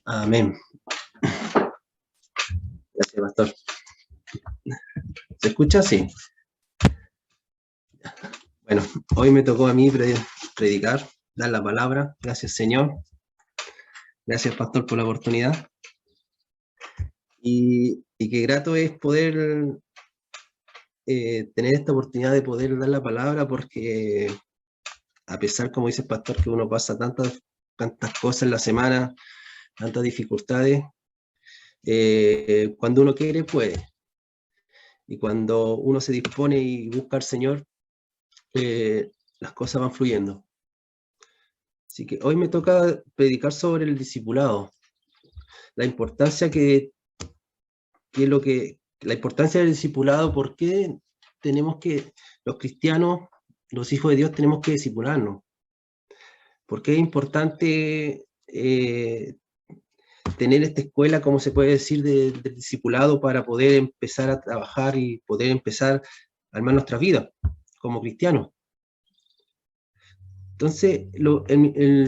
Amén. Gracias, pastor. ¿Se escucha? Sí. Bueno, hoy me tocó a mí predicar, dar la palabra. Gracias, Señor. Gracias, pastor, por la oportunidad. Y qué grato es poder tener esta oportunidad de poder dar la palabra, porque a pesar, como dice el pastor, que uno pasa tantas cosas en la semana, tantas dificultades, cuando uno quiere, puede. Y cuando uno se dispone y busca al Señor, las cosas van fluyendo. Así que hoy me toca predicar sobre el discipulado, la importancia la importancia del discipulado. ¿Por qué tenemos que, los cristianos, los hijos de Dios, tenemos que discipularnos? ¿Por qué es importante tener esta escuela, como se puede decir, del discipulado, para poder empezar a trabajar y poder empezar a armar nuestra vida como cristianos? Entonces,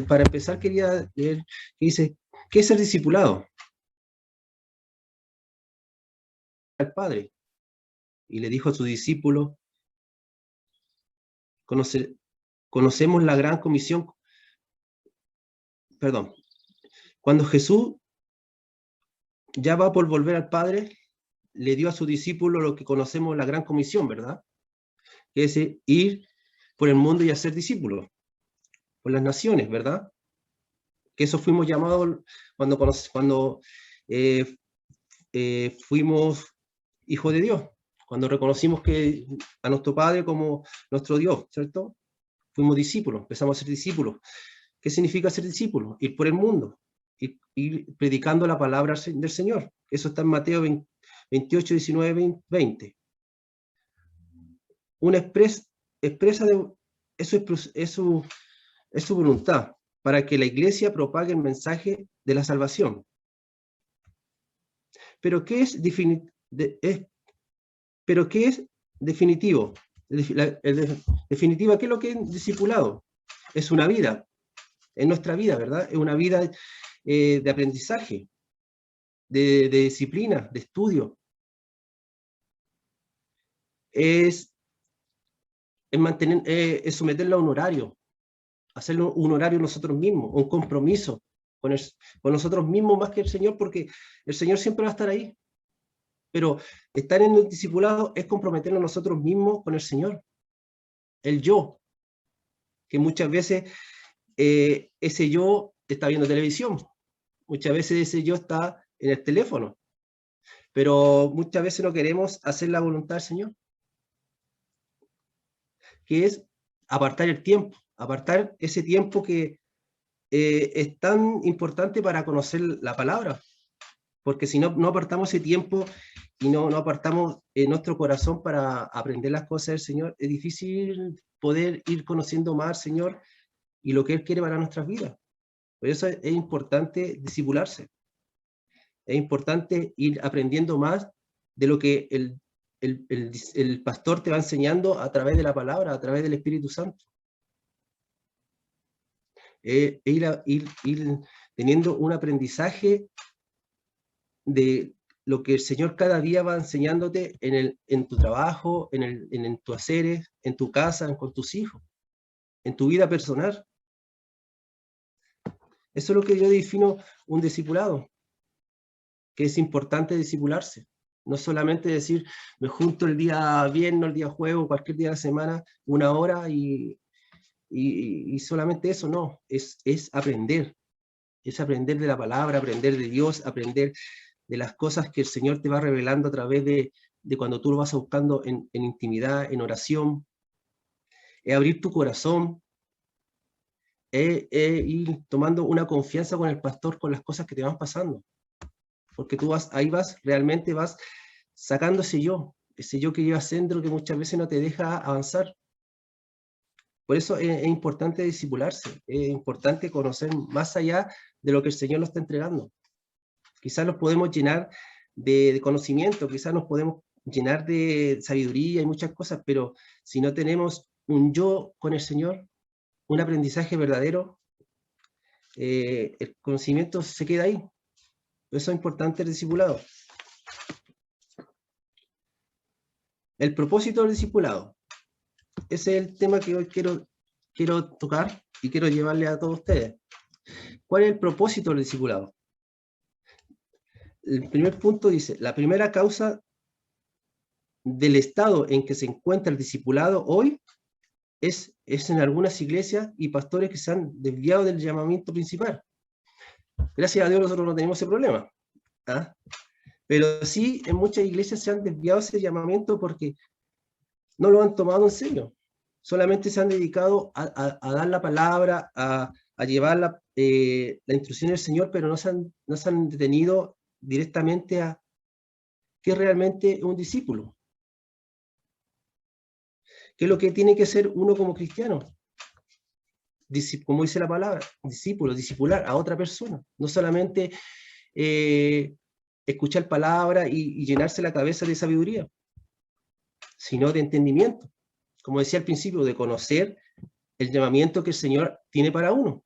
para empezar, quería leer que dice, ¿qué es el discipulado? Al Padre, y le dijo a sus discípulos, conocemos la gran comisión. Perdón, cuando Jesús ya va por volver al Padre, le dio a sus discípulos lo que conocemos la gran comisión, ¿verdad? Que es ir por el mundo y hacer discípulos, por las naciones, ¿verdad? Que eso fuimos llamados cuando fuimos hijos de Dios, cuando reconocimos a nuestro Padre como nuestro Dios, ¿cierto? Fuimos discípulos, empezamos a ser discípulos. ¿Qué significa ser discípulo? Ir por el mundo, ir predicando la palabra del Señor. Eso está en Mateo 28, 19, 20. Una expresa de eso es su voluntad, para que la iglesia propague el mensaje de la salvación. Pero ¿qué es definitivo? Definitiva, ¿qué es lo que es discipulado? Es una vida, es nuestra vida, ¿verdad? Es una vida de aprendizaje, de disciplina, de estudio. Es someterlo a un horario, hacerlo un horario nosotros mismos, un compromiso con nosotros mismos más que el Señor, porque el Señor siempre va a estar ahí. Pero estar en el discipulado es comprometernos nosotros mismos con el Señor. El yo, que muchas veces ese yo está viendo televisión, muchas veces ese yo está en el teléfono, pero muchas veces no queremos hacer la voluntad del Señor, que es apartar el tiempo, apartar ese tiempo que es tan importante para conocer la palabra, porque si no apartamos ese tiempo y no apartamos nuestro corazón para aprender las cosas del Señor, es difícil poder ir conociendo más al Señor y lo que Él quiere para nuestras vidas. Por eso es importante discipularse. Es importante ir aprendiendo más de lo que el pastor te va enseñando a través de la palabra, a través del Espíritu Santo. Ir teniendo un aprendizaje de lo que el Señor cada día va enseñándote en tu trabajo, en tus haceres, en tu casa, con tus hijos, en tu vida personal. Eso es lo que yo defino un discipulado, que es importante discipularse. No solamente decir, me junto el día viernes, el día jueves, cualquier día de la semana, una hora y solamente eso, no. Es aprender. Es aprender de la palabra, aprender de Dios, aprender de las cosas que el Señor te va revelando a través de cuando tú lo vas buscando en intimidad, en oración. Es abrir tu corazón, es ir tomando una confianza con el pastor, con las cosas que te van pasando. Porque tú realmente vas sacando ese yo que llevas dentro, que muchas veces no te deja avanzar. Por eso es importante discipularse, es importante conocer más allá de lo que el Señor nos está entregando. Quizás nos podemos llenar de conocimiento, quizás nos podemos llenar de sabiduría y muchas cosas, pero si no tenemos un yo con el Señor, un aprendizaje verdadero, el conocimiento se queda ahí. Eso es importante el discipulado. El propósito del discipulado. Ese es el tema que hoy quiero tocar y quiero llevarle a todos ustedes. ¿Cuál es el propósito del discipulado? El primer punto dice, la primera causa del estado en que se encuentra el discipulado hoy es en algunas iglesias y pastores que se han desviado del llamamiento principal. Gracias a Dios nosotros no tenemos ese problema. ¿Ah? Pero sí, en muchas iglesias se han desviado ese llamamiento porque no lo han tomado en serio. Solamente se han dedicado a dar la palabra, a llevar la instrucción del Señor, pero no se han detenido directamente a qué es realmente un discípulo. ¿Qué es lo que tiene que ser uno como cristiano? Como dice la palabra, discípulo, discipular a otra persona. No solamente escuchar palabras y llenarse la cabeza de sabiduría, sino de entendimiento. Como decía al principio, de conocer el llamamiento que el Señor tiene para uno.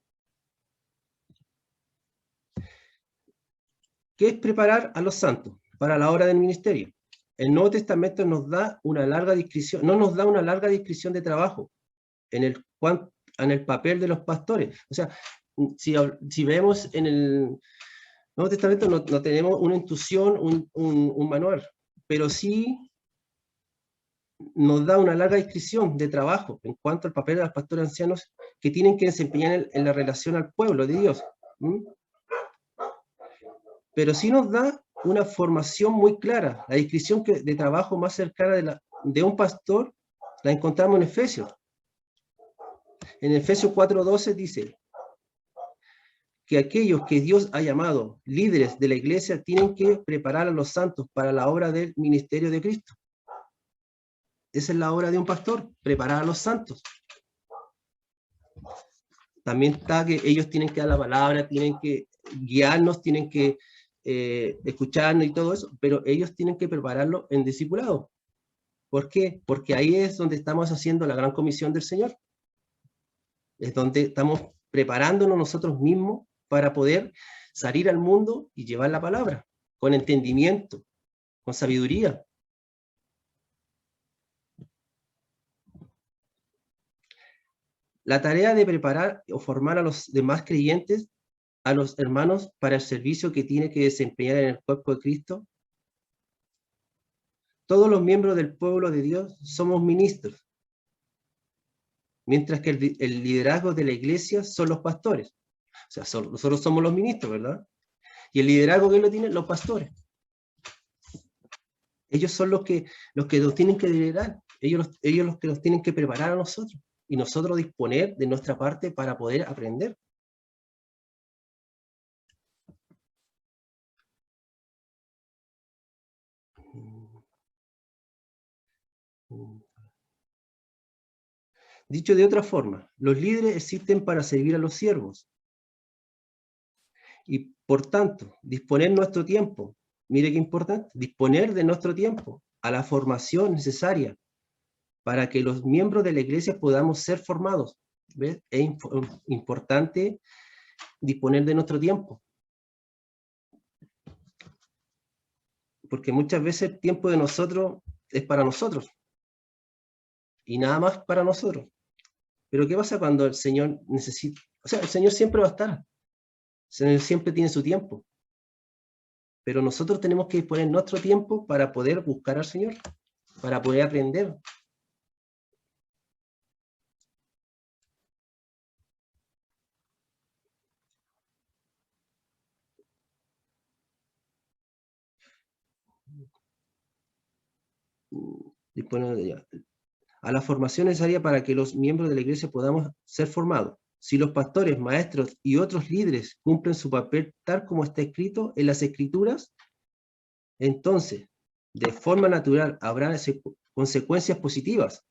¿Qué es preparar a los santos para la obra del ministerio? El Nuevo Testamento nos da una larga descripción, no nos da una larga descripción de trabajo en el papel de los pastores. O sea, si vemos en el Nuevo Testamento no tenemos una instrucción, un manual, pero sí nos da una larga descripción de trabajo en cuanto al papel de los pastores ancianos que tienen que desempeñar en la relación al pueblo de Dios. Pero sí nos da una formación muy clara. La descripción de trabajo más cercana de un pastor la encontramos en Efesios. En Efesios 4:12 dice que aquellos que Dios ha llamado líderes de la iglesia tienen que preparar a los santos para la obra del ministerio de Cristo. Esa es la obra de un pastor, preparar a los santos. También está que ellos tienen que dar la palabra, tienen que guiarnos, tienen que escucharnos y todo eso, pero ellos tienen que prepararlo en discipulado. ¿Por qué? Porque ahí es donde estamos haciendo la gran comisión del Señor. Es donde estamos preparándonos nosotros mismos para poder salir al mundo y llevar la palabra, con entendimiento, con sabiduría. La tarea de preparar o formar a los demás creyentes, a los hermanos, para el servicio que tiene que desempeñar en el cuerpo de Cristo. Todos los miembros del pueblo de Dios somos ministros, mientras que el liderazgo de la iglesia son los pastores. O sea, nosotros somos los ministros, ¿verdad? Y el liderazgo, ¿quién lo tiene? Los pastores. Ellos son los que nos tienen que liderar. Ellos los que nos tienen que preparar a nosotros. Y nosotros disponer de nuestra parte para poder aprender. Dicho de otra forma, los líderes existen para servir a los siervos. Y por tanto, disponer nuestro tiempo, mire qué importante, disponer de nuestro tiempo a la formación necesaria para que los miembros de la iglesia podamos ser formados. ¿Ves? Es importante disponer de nuestro tiempo. Porque muchas veces el tiempo de nosotros es para nosotros. Y nada más para nosotros. Pero ¿qué pasa cuando el Señor necesita? O sea, el Señor siempre va a estar. El Señor siempre tiene su tiempo. Pero nosotros tenemos que disponer nuestro tiempo para poder buscar al Señor, para poder aprender. A la formación necesaria para que los miembros de la iglesia podamos ser formados. Si los pastores, maestros y otros líderes cumplen su papel tal como está escrito en las Escrituras, entonces, de forma natural, habrá consecuencias positivas.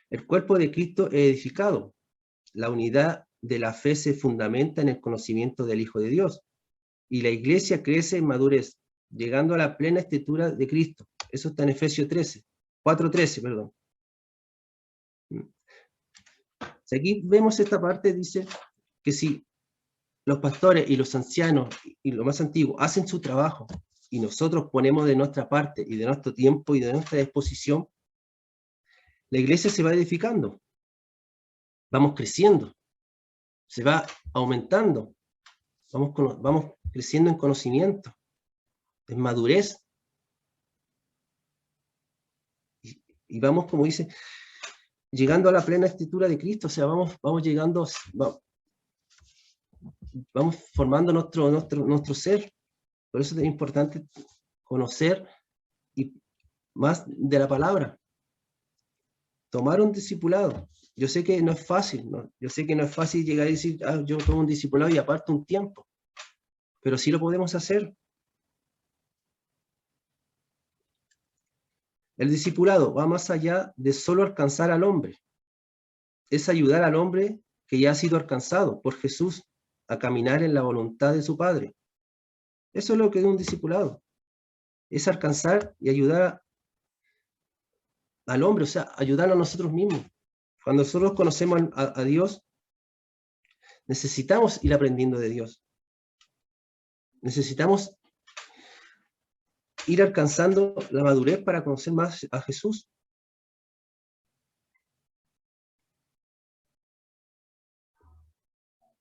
El cuerpo de Cristo es edificado. La unidad de la fe se fundamenta en el conocimiento del Hijo de Dios. Y la iglesia crece en madurez, llegando a la plena estatura de Cristo. Eso está en Efesios 4:13, perdón. Aquí vemos esta parte, dice que si los pastores y los ancianos y los más antiguos hacen su trabajo y nosotros ponemos de nuestra parte y de nuestro tiempo y de nuestra disposición, la iglesia se va edificando, vamos creciendo, se va aumentando, vamos creciendo en conocimiento, en madurez, y vamos, como dice, llegando a la plena estatura de Cristo, o sea, vamos llegando, vamos formando nuestro ser. Por eso es importante conocer y más de la palabra. Tomar un discipulado. Yo sé que no es fácil, ¿no? Yo sé que no es fácil llegar y decir, yo tomo un discipulado y aparto un tiempo. Pero sí lo podemos hacer. El discipulado va más allá de solo alcanzar al hombre. Es ayudar al hombre que ya ha sido alcanzado por Jesús a caminar en la voluntad de su Padre. Eso es lo que es un discipulado. Es alcanzar y ayudar al hombre, o sea, ayudar a nosotros mismos. Cuando nosotros conocemos a Dios, necesitamos ir aprendiendo de Dios. Necesitamos ir alcanzando la madurez para conocer más a Jesús.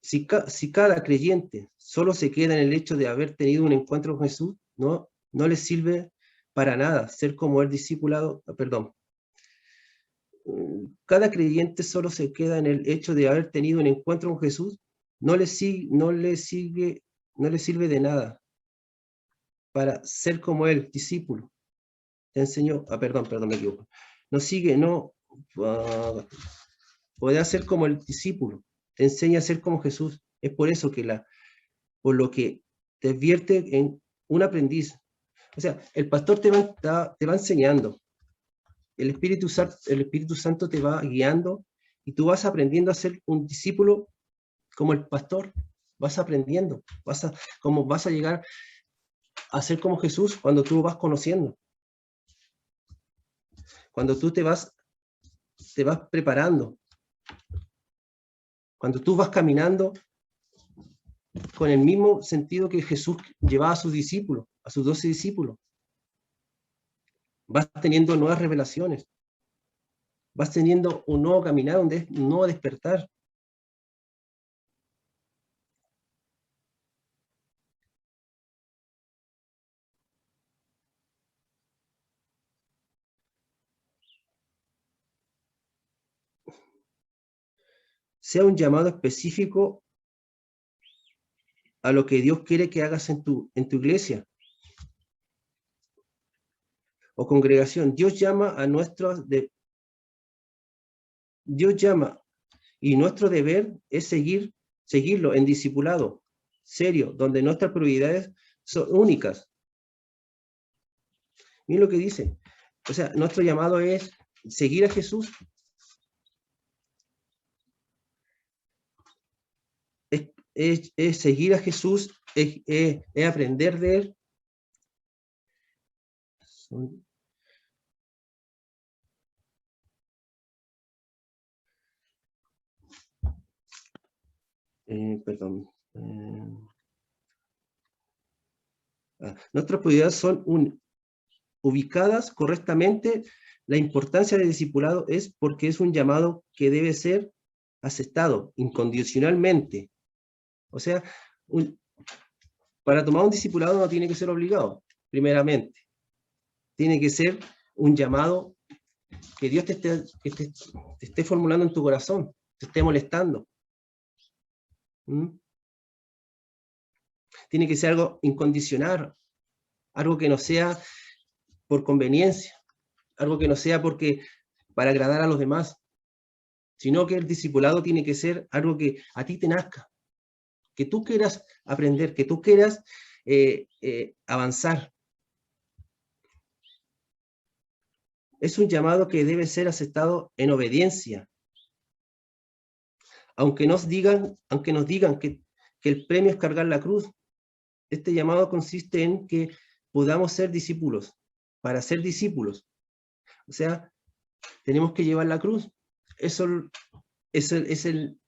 Si cada creyente solo se queda en el hecho de haber tenido un encuentro con Jesús, no le sirve para nada ser como el discipulado, perdón. Cada creyente solo se queda en el hecho de haber tenido un encuentro con Jesús, no le sirve de nada para ser como él, discípulo. Te enseñó, perdón, me equivoco. Puede ser como el discípulo, te enseña a ser como Jesús. Es por eso que por lo que te advierte en un aprendiz. O sea, el pastor te va enseñando. El Espíritu Santo te va guiando y tú vas aprendiendo a ser un discípulo como el pastor. Vas aprendiendo, vas a llegar a ser como Jesús cuando tú vas conociendo. Cuando tú te vas preparando. Cuando tú vas caminando con el mismo sentido que Jesús llevaba a sus discípulos, a sus 12 discípulos. Vas teniendo nuevas revelaciones. Vas teniendo un nuevo caminar, un nuevo despertar. Sea un llamado específico a lo que Dios quiere que hagas en tu iglesia o congregación. Dios llama y nuestro deber es seguirlo en discipulado serio, donde nuestras prioridades son únicas. Miren lo que dice. O sea, nuestro llamado es seguir a Jesús. Es seguir a Jesús, es aprender de Él. Perdón. Nuestras prioridades son ubicadas correctamente. La importancia del discipulado es porque es un llamado que debe ser aceptado incondicionalmente. O sea, para tomar un discipulado no tiene que ser obligado, primeramente. Tiene que ser un llamado que Dios te esté formulando en tu corazón, te esté molestando. Tiene que ser algo incondicional, algo que no sea por conveniencia, algo que no sea para agradar a los demás, sino que el discipulado tiene que ser algo que a ti te nazca, que tú quieras aprender, que tú quieras avanzar. Es un llamado que debe ser aceptado en obediencia. Aunque nos digan que el premio es cargar la cruz, este llamado consiste en que podamos ser discípulos. Para ser discípulos, o sea, tenemos que llevar la cruz. Eso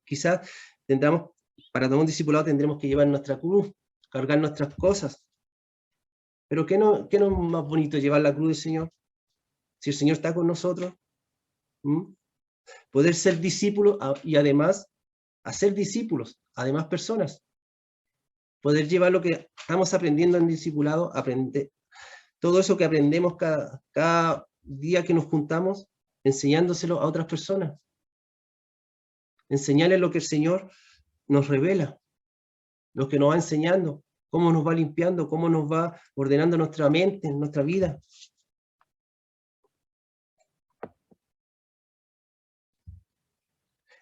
quizás para tomar un discipulado tendremos que llevar nuestra cruz, cargar nuestras cosas. Pero ¿qué no es más bonito llevar la cruz del Señor? Si el Señor está con nosotros. Poder ser discípulos y además hacer discípulos, además personas. Poder llevar lo que estamos aprendiendo en discipulado, aprender todo eso que aprendemos cada día que nos juntamos, enseñándoselo a otras personas. Enseñarles lo que el Señor nos revela, lo que nos va enseñando, cómo nos va limpiando, cómo nos va ordenando nuestra mente, nuestra vida.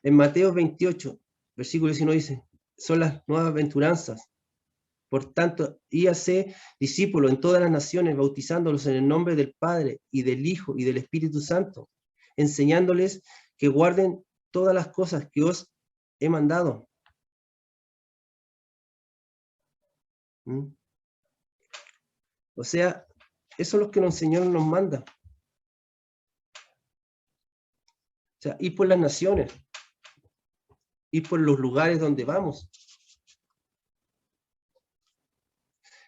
En Mateo 28, versículo 19 dice, son las nuevas aventuranzas. Por tanto, háganse discípulos en todas las naciones, bautizándolos en el nombre del Padre, y del Hijo, y del Espíritu Santo, enseñándoles que guarden todas las cosas que os he mandado. O sea, eso es lo que el Señor nos manda. O sea, ir por las naciones, ir por los lugares donde vamos,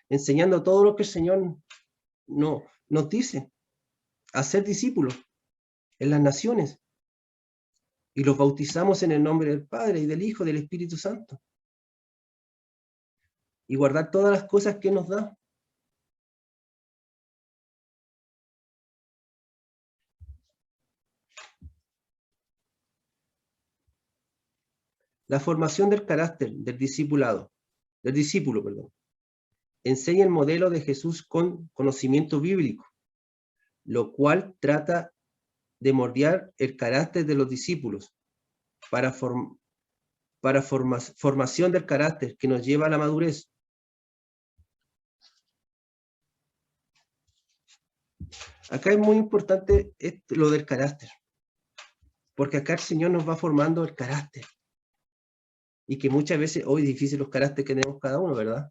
enseñando todo lo que el Señor nos dice, hacer discípulos en las naciones, y los bautizamos en el nombre del Padre, y del Hijo, y del Espíritu Santo, y guardar todas las cosas que nos da. La formación del carácter del discípulo, enseña el modelo de Jesús con conocimiento bíblico, lo cual trata de moldear el carácter de los discípulos para formación del carácter que nos lleva a la madurez. Acá es muy importante lo del carácter, porque acá el Señor nos va formando el carácter, y que muchas veces hoy es difícil los caracteres que tenemos cada uno, ¿verdad?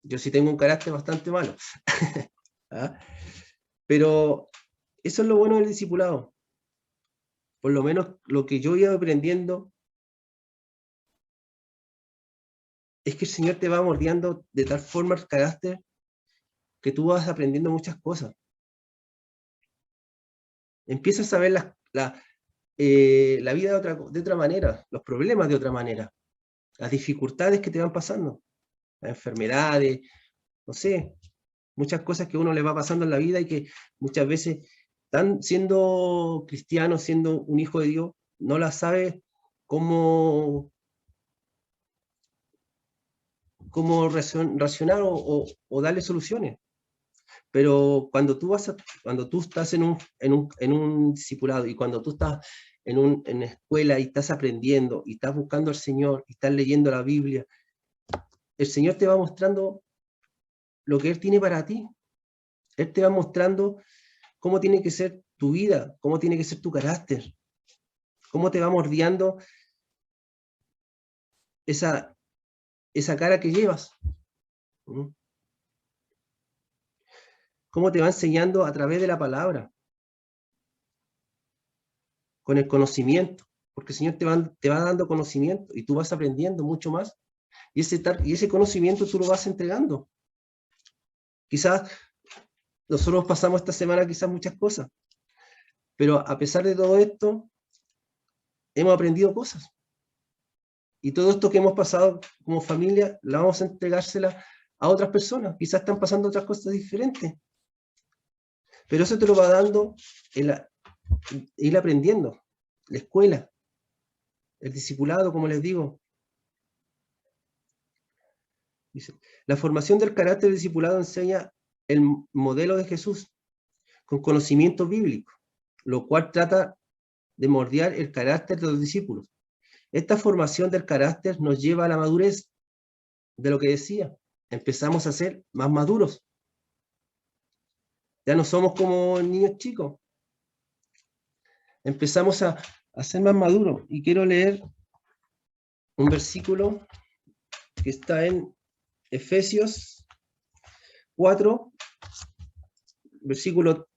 Yo sí tengo un carácter bastante malo. ¿Ah? Pero eso es lo bueno del discipulado. Por lo menos lo que yo iba aprendiendo es que el Señor te va moldeando de tal forma el carácter que tú vas aprendiendo muchas cosas. Empiezas a ver la vida de otra manera, los problemas de otra manera, las dificultades que te van pasando, las enfermedades, no sé, muchas cosas que a uno le va pasando en la vida y que muchas veces, siendo cristiano, siendo un hijo de Dios, no las sabe cómo racionar o darle soluciones. Pero cuando tú estás en un discipulado, y cuando tú estás en la escuela y estás aprendiendo y estás buscando al Señor y estás leyendo la Biblia, el Señor te va mostrando lo que Él tiene para ti. Él te va mostrando cómo tiene que ser tu vida, cómo tiene que ser tu carácter, cómo te va moldeando esa cara que llevas. Cómo te va enseñando a través de la palabra, con el conocimiento, porque el Señor te va dando conocimiento y tú vas aprendiendo mucho más, y ese conocimiento tú lo vas entregando. Quizás nosotros pasamos esta semana quizás muchas cosas, pero a pesar de todo esto, hemos aprendido cosas. Y todo esto que hemos pasado como familia, la vamos a entregársela a otras personas. Quizás están pasando otras cosas diferentes. Pero eso te lo va dando ir aprendiendo. La escuela, el discipulado, como les digo. Dice, la formación del carácter del discipulado enseña el modelo de Jesús con conocimiento bíblico, lo cual trata de moldear el carácter de los discípulos. Esta formación del carácter nos lleva a la madurez, de lo que decía. Empezamos a ser más maduros. Ya no somos como niños chicos. Empezamos a ser más maduros. Y quiero leer un versículo que está en Efesios 4, versículo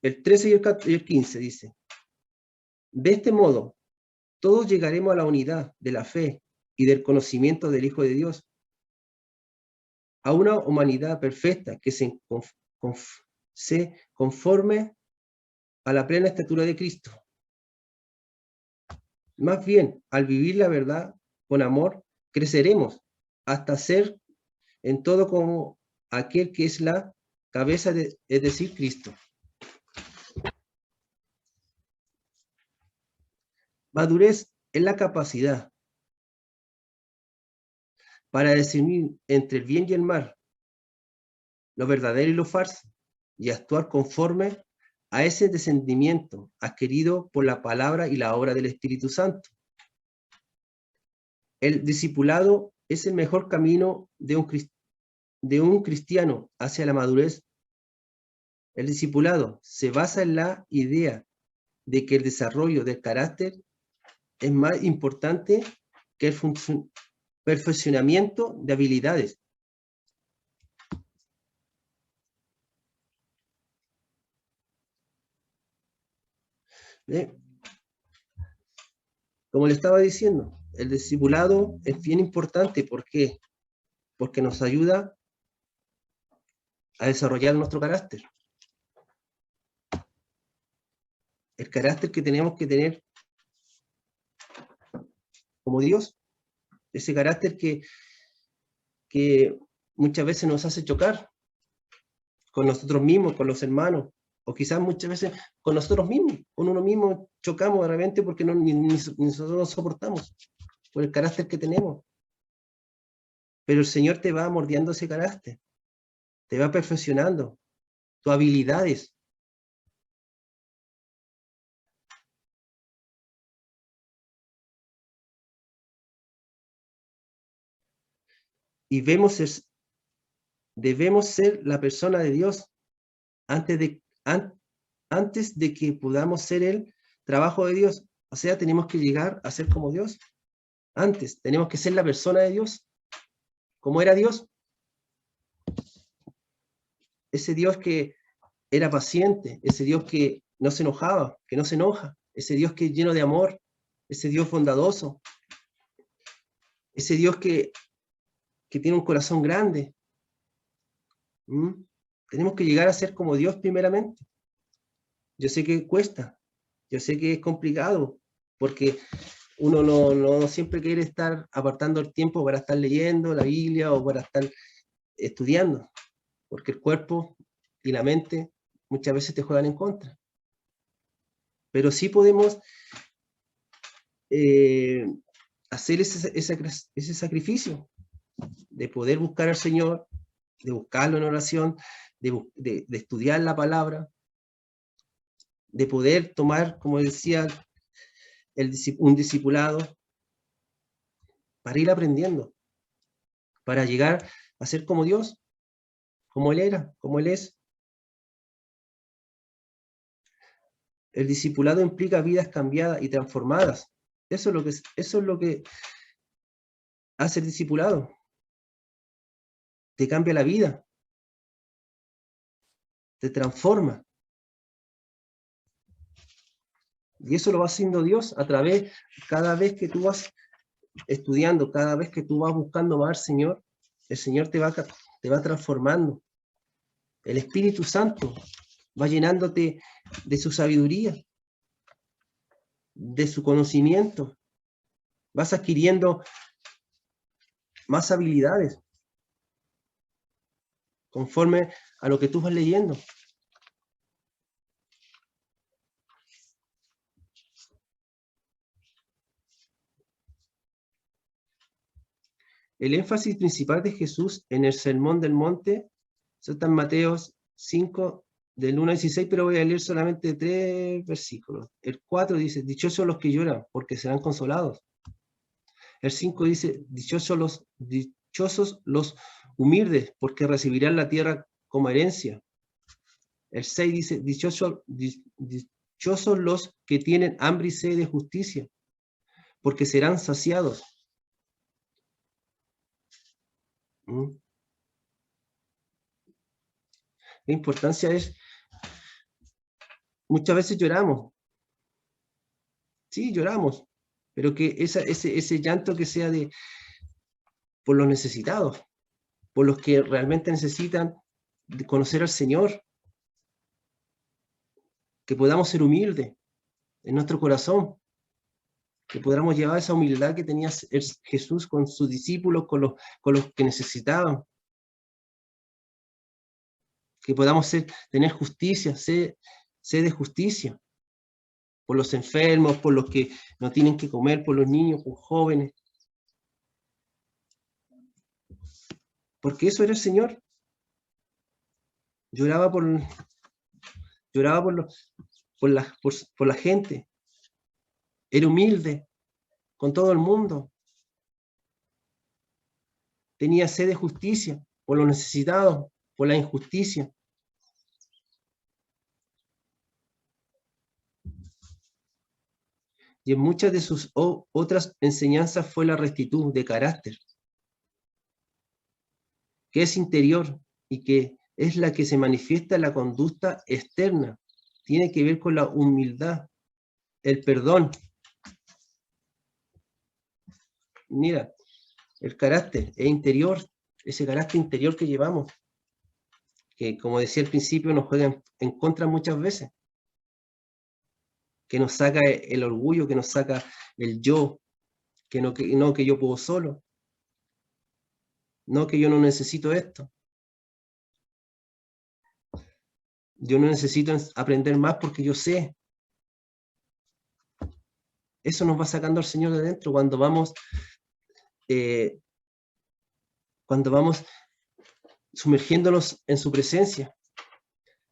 el 13 y el 15, dice: de este modo, todos llegaremos a la unidad de la fe y del conocimiento del Hijo de Dios, a una humanidad perfecta que se conforme a la plena estatura de Cristo. Más bien, al vivir la verdad con amor, creceremos hasta ser en todo como aquel que es la cabeza, es decir, Cristo. Madurez es la capacidad para discernir entre el bien y el mal, lo verdadero y lo falso, y actuar conforme a ese discernimiento adquirido por la palabra y la obra del Espíritu Santo. El discipulado es el mejor camino de un cristiano hacia la madurez. El discipulado se basa en la idea de que el desarrollo del carácter es más importante que el perfeccionamiento de habilidades. Como le estaba diciendo, el discipulado es bien importante. ¿Por qué? Porque nos ayuda a desarrollar nuestro carácter. El carácter que tenemos que tener como Dios. Ese carácter que muchas veces nos hace chocar con nosotros mismos, con los hermanos, o quizás muchas veces con nosotros mismos. Con uno mismo chocamos de repente porque ni nosotros nos soportamos por el carácter que tenemos. Pero el Señor te va moldeando ese carácter, te va perfeccionando tus habilidades. Y debemos ser la persona de Dios antes de que podamos ser el trabajo de Dios. O sea, tenemos que llegar a ser como Dios. Antes, tenemos que ser la persona de Dios, como era Dios. Ese Dios que era paciente, ese Dios que no se enojaba, que no se enoja, ese Dios que es lleno de amor, ese Dios bondadoso, ese Dios que tiene un corazón grande. Tenemos que llegar a ser como Dios primeramente. Yo sé que cuesta, yo sé que es complicado, porque uno no siempre quiere estar apartando el tiempo para estar leyendo la Biblia o para estar estudiando, porque el cuerpo y la mente muchas veces te juegan en contra. Pero sí podemos hacer ese sacrificio de poder buscar al Señor, de buscarlo en oración, de estudiar la palabra, de poder tomar, como decía, un discipulado para ir aprendiendo, para llegar a ser como Dios, como Él era, como Él es. El discipulado implica vidas cambiadas y transformadas. Eso es lo que hace el discipulado. Te cambia la vida, te transforma. Y eso lo va haciendo Dios a través, cada vez que tú vas estudiando, cada vez que tú vas buscando más al Señor, el Señor te va transformando. El Espíritu Santo va llenándote de su sabiduría, de su conocimiento. Vas adquiriendo más habilidades conforme a lo que tú vas leyendo. El énfasis principal de Jesús en el Sermón del Monte está en Mateo 5, del 1 al 16, pero voy a leer solamente 3 versículos. El 4 dice, dichosos los que lloran, porque serán consolados. El 5 dice, dichosos los humildes, porque recibirán la tierra como herencia. El 6 dice, dichosos los que tienen hambre y sed de justicia, porque serán saciados. La importancia es, muchas veces lloramos. Sí, lloramos. pero que ese llanto que sea por los necesitados, por los que realmente necesitan de conocer al Señor, que podamos ser humildes en nuestro corazón, que podamos llevar esa humildad que tenía Jesús con sus discípulos, con los que necesitaban, que podamos tener justicia, sed de justicia, por los enfermos, por los que no tienen que comer, por los niños, por jóvenes, porque eso era el Señor. Lloraba por la gente, era humilde con todo el mundo, tenía sed de justicia por los necesitados, por la injusticia. Y en muchas de sus otras enseñanzas fue la rectitud de carácter, que es interior y que es la que se manifiesta en la conducta externa. Tiene que ver con la humildad, el perdón. Mira, el carácter es interior, ese carácter interior que llevamos, que como decía al principio nos juega en contra muchas veces, que nos saca el orgullo, que nos saca el yo, que yo puedo solo, no que yo no necesito esto. Yo no necesito aprender más porque yo sé. Eso nos va sacando al Señor de dentro cuando vamos sumergiéndonos en su presencia,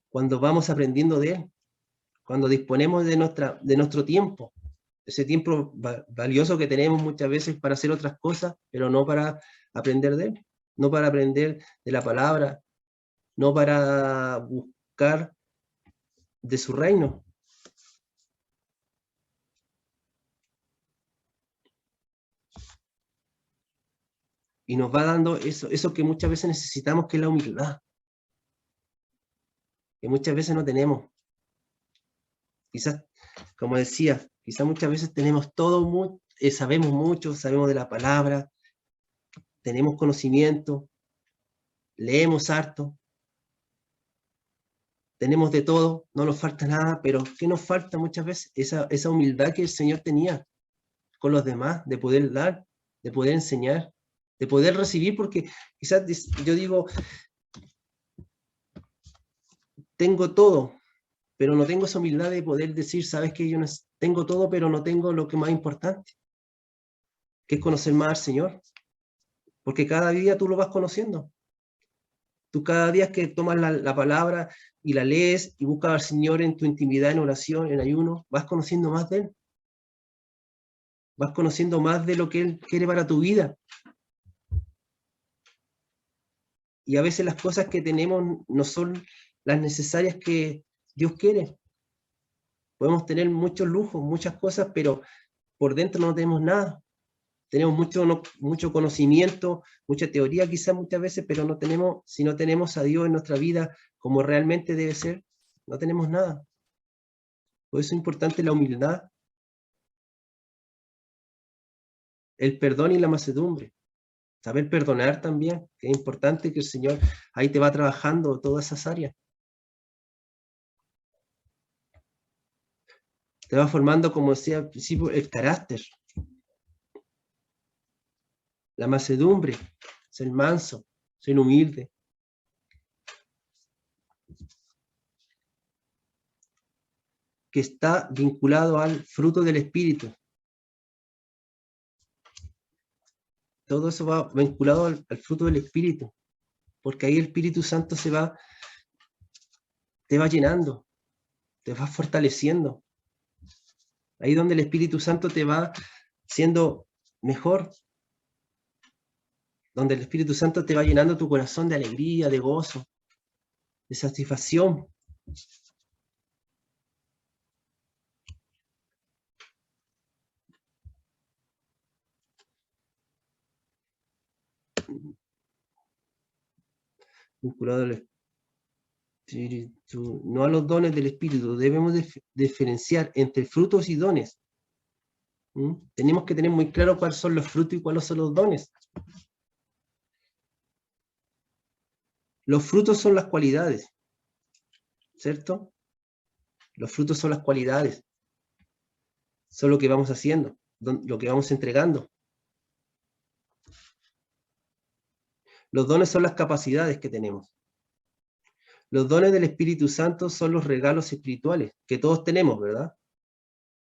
cuando vamos aprendiendo de Él, cuando disponemos de nuestro tiempo, ese tiempo valioso que tenemos muchas veces para hacer otras cosas, pero no para aprender de Él, no para aprender de la palabra, no para buscar de su reino. Y nos va dando eso que muchas veces necesitamos, que es la humildad, que muchas veces no tenemos. Quizás, como decía, quizás muchas veces tenemos todo, sabemos mucho, sabemos de la palabra, tenemos conocimiento, leemos harto, tenemos de todo, no nos falta nada, pero ¿qué nos falta muchas veces? Esa humildad que el Señor tenía con los demás, de poder dar, de poder enseñar, de poder recibir, porque quizás yo digo, tengo todo, pero no tengo esa humildad de poder decir, sabes que yo no tengo todo, pero no tengo lo que más importante, que es conocer más al Señor, porque cada día tú lo vas conociendo. Tú cada día que tomas la palabra y la lees y buscas al Señor en tu intimidad, en oración, en ayuno, vas conociendo más de Él. Vas conociendo más de lo que Él quiere para tu vida. Y a veces las cosas que tenemos no son las necesarias que Dios quiere. Podemos tener muchos lujos, muchas cosas, pero por dentro no tenemos nada. Tenemos mucho conocimiento, mucha teoría quizás muchas veces, pero si no tenemos a Dios en nuestra vida como realmente debe ser, no tenemos nada. Por eso es importante la humildad, el perdón y la mansedumbre. Saber perdonar también, que es importante, que el Señor ahí te va trabajando todas esas áreas. Te va formando, como decía al principio, el carácter. La mansedumbre, ser manso, ser humilde. Que está vinculado al fruto del Espíritu. Todo eso va vinculado al fruto del Espíritu, porque ahí el Espíritu Santo te va llenando, te va fortaleciendo. Ahí donde el Espíritu Santo te va siendo mejor, donde el Espíritu Santo te va llenando tu corazón de alegría, de gozo, de satisfacción. Vinculado al Espíritu, no a los dones del Espíritu. Debemos diferenciar entre frutos y dones. Tenemos que tener muy claro cuáles son los frutos y cuáles son los dones. Los frutos son las cualidades, ¿cierto? Los frutos son las cualidades. Son lo que vamos haciendo, lo que vamos entregando. Los dones son las capacidades que tenemos. Los dones del Espíritu Santo son los regalos espirituales que todos tenemos, ¿verdad?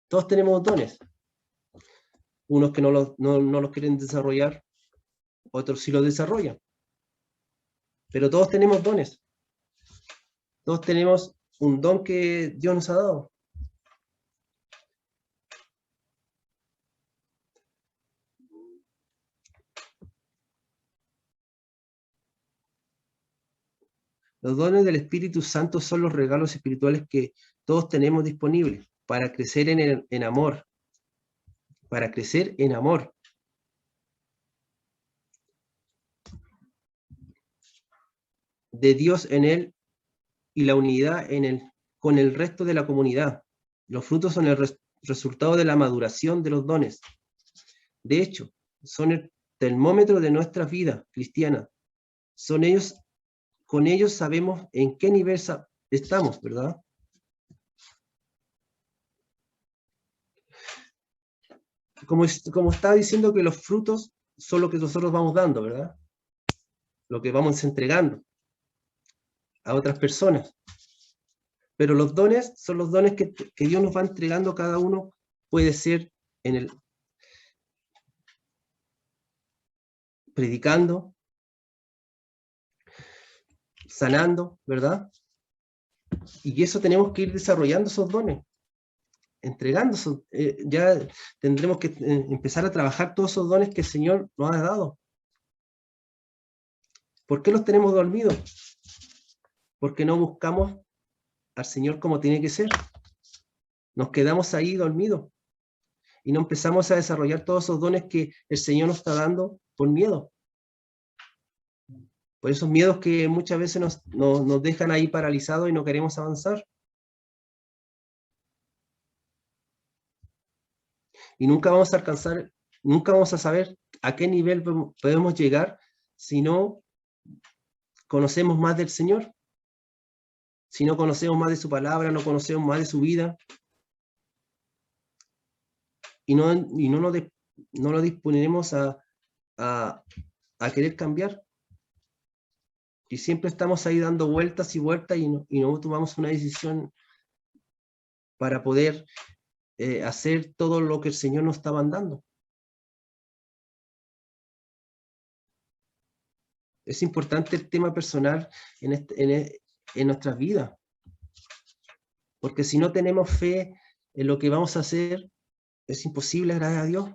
Todos tenemos dones. Unos que no los quieren desarrollar, otros sí los desarrollan. Pero todos tenemos dones. Todos tenemos un don que Dios nos ha dado. Los dones del Espíritu Santo son los regalos espirituales que todos tenemos disponibles para crecer en amor. Para crecer en amor. De Dios en él y la unidad con el resto de la comunidad. Los frutos son el resultado de la maduración de los dones. De hecho, son el termómetro de nuestra vida cristiana. Son ellos, con ellos sabemos en qué nivel estamos, ¿verdad? Como estaba diciendo, que los frutos son lo que nosotros vamos dando, ¿verdad? Lo que vamos entregando a otras personas. Pero los dones son los dones que Dios nos va entregando a cada uno. Puede ser predicando, sanando, ¿verdad? Y eso tenemos que ir desarrollando esos dones, entregando. Ya tendremos que empezar a trabajar todos esos dones que el Señor nos ha dado. ¿Por qué los tenemos dormidos? Porque no buscamos al Señor como tiene que ser. Nos quedamos ahí dormidos y no empezamos a desarrollar todos esos dones que el Señor nos está dando por miedo. Por esos miedos que muchas veces nos dejan ahí paralizados y no queremos avanzar. Y nunca vamos a alcanzar, nunca vamos a saber a qué nivel podemos llegar si no conocemos más del Señor. Si no conocemos más de su palabra, no conocemos más de su vida. Y no nos disponemos a querer cambiar. Y siempre estamos ahí dando vueltas y vueltas y no tomamos una decisión para poder hacer todo lo que el Señor nos está mandando. Es importante el tema personal en nuestras vidas. Porque si no tenemos fe en lo que vamos a hacer, es imposible agradar a Dios.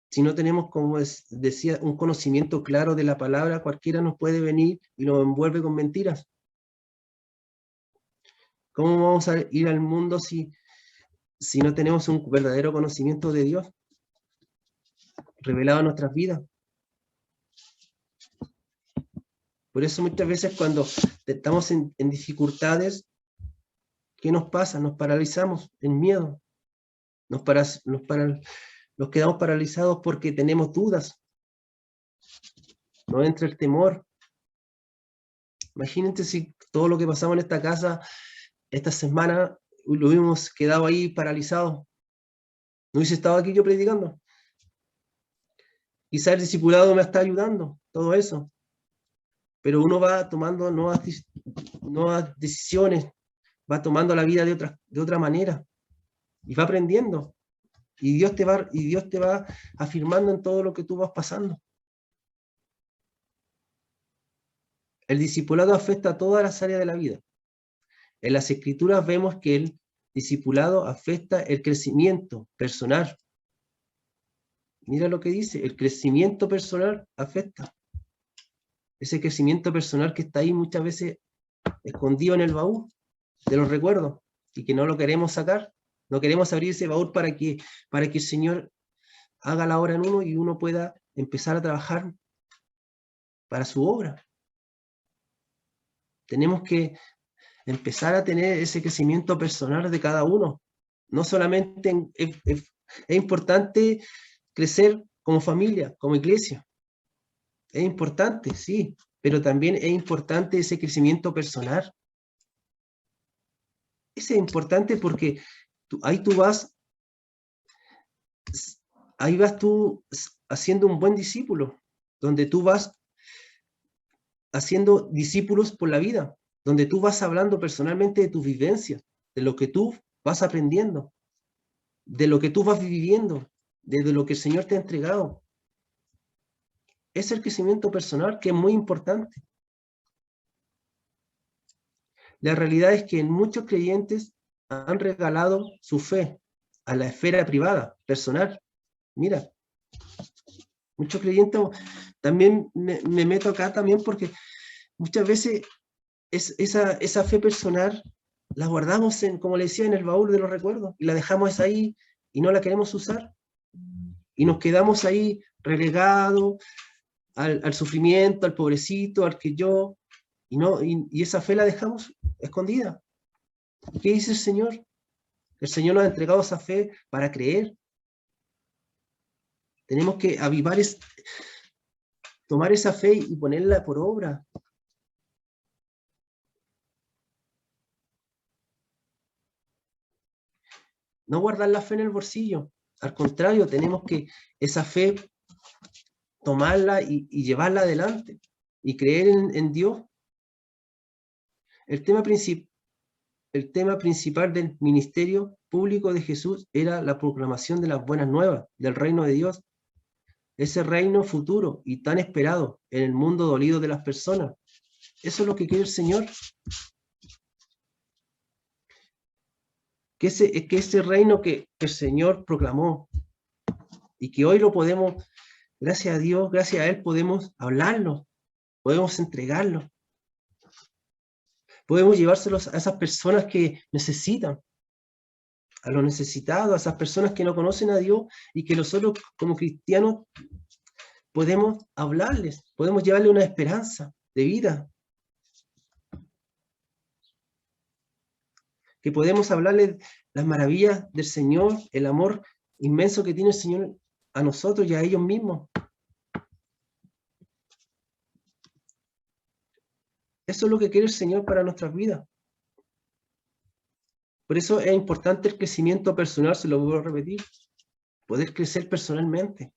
Si no tenemos, como decía, un conocimiento claro de la palabra, cualquiera nos puede venir y nos envuelve con mentiras. ¿Cómo vamos a ir al mundo si no tenemos un verdadero conocimiento de Dios revelado en nuestras vidas? Por eso muchas veces cuando estamos en dificultades, ¿qué nos pasa? Nos paralizamos en miedo. Nos quedamos paralizados porque tenemos dudas. Nos entra el temor. Imagínense si todo lo que pasamos en esta casa esta semana lo hubiéramos quedado ahí paralizado. No hubiese estado aquí yo predicando. Quizás el discipulado me está ayudando, todo eso. Pero uno va tomando nuevas decisiones, va tomando la vida de otra manera y va aprendiendo. Y Dios te va afirmando en todo lo que tú vas pasando. El discipulado afecta a todas las áreas de la vida. En las Escrituras vemos que el discipulado afecta el crecimiento personal. Mira lo que dice, el crecimiento personal afecta. Ese crecimiento personal que está ahí muchas veces escondido en el baúl de los recuerdos y que no lo queremos sacar. No queremos abrir ese baúl para que el Señor haga la obra en uno y uno pueda empezar a trabajar para su obra. Tenemos que empezar a tener ese crecimiento personal de cada uno. No solamente es importante crecer como familia, como iglesia. Es importante, sí, pero también es importante ese crecimiento personal. Ese es importante porque ahí vas tú haciendo un buen discípulo, donde tú vas haciendo discípulos por la vida, donde tú vas hablando personalmente de tus vivencias, de lo que tú vas aprendiendo, de lo que tú vas viviendo, de lo que el Señor te ha entregado. Es el crecimiento personal que es muy importante. La realidad es que muchos creyentes han regalado su fe a la esfera privada, personal. Mira, muchos creyentes, también me meto acá también porque muchas veces esa fe personal la guardamos como le decía, en el baúl de los recuerdos y la dejamos ahí y no la queremos usar. Y nos quedamos ahí relegados al sufrimiento, al pobrecito, al que yo, y esa fe la dejamos escondida. ¿Qué dice el Señor? El Señor nos ha entregado esa fe para creer. Tenemos que avivar, tomar esa fe y ponerla por obra. No guardar la fe en el bolsillo. Al contrario, tenemos que esa fe tomarla y llevarla adelante y creer en Dios. El tema principal del ministerio público de Jesús era la proclamación de las buenas nuevas del reino de Dios, ese reino futuro y tan esperado en el mundo dolido de las personas. Eso es lo que quiere el Señor. Que ese reino que el Señor proclamó y que hoy lo podemos, gracias a Dios, gracias a Él, podemos hablarlo, podemos entregarlo, podemos llevárselos a esas personas que necesitan, a los necesitados, a esas personas que no conocen a Dios y que nosotros como cristianos podemos hablarles, podemos llevarles una esperanza de vida, que podemos hablarles las maravillas del Señor, el amor inmenso que tiene el Señor a nosotros y a ellos mismos. Eso es lo que quiere el Señor para nuestras vidas. Por eso es importante el crecimiento personal, se lo vuelvo a repetir, poder crecer personalmente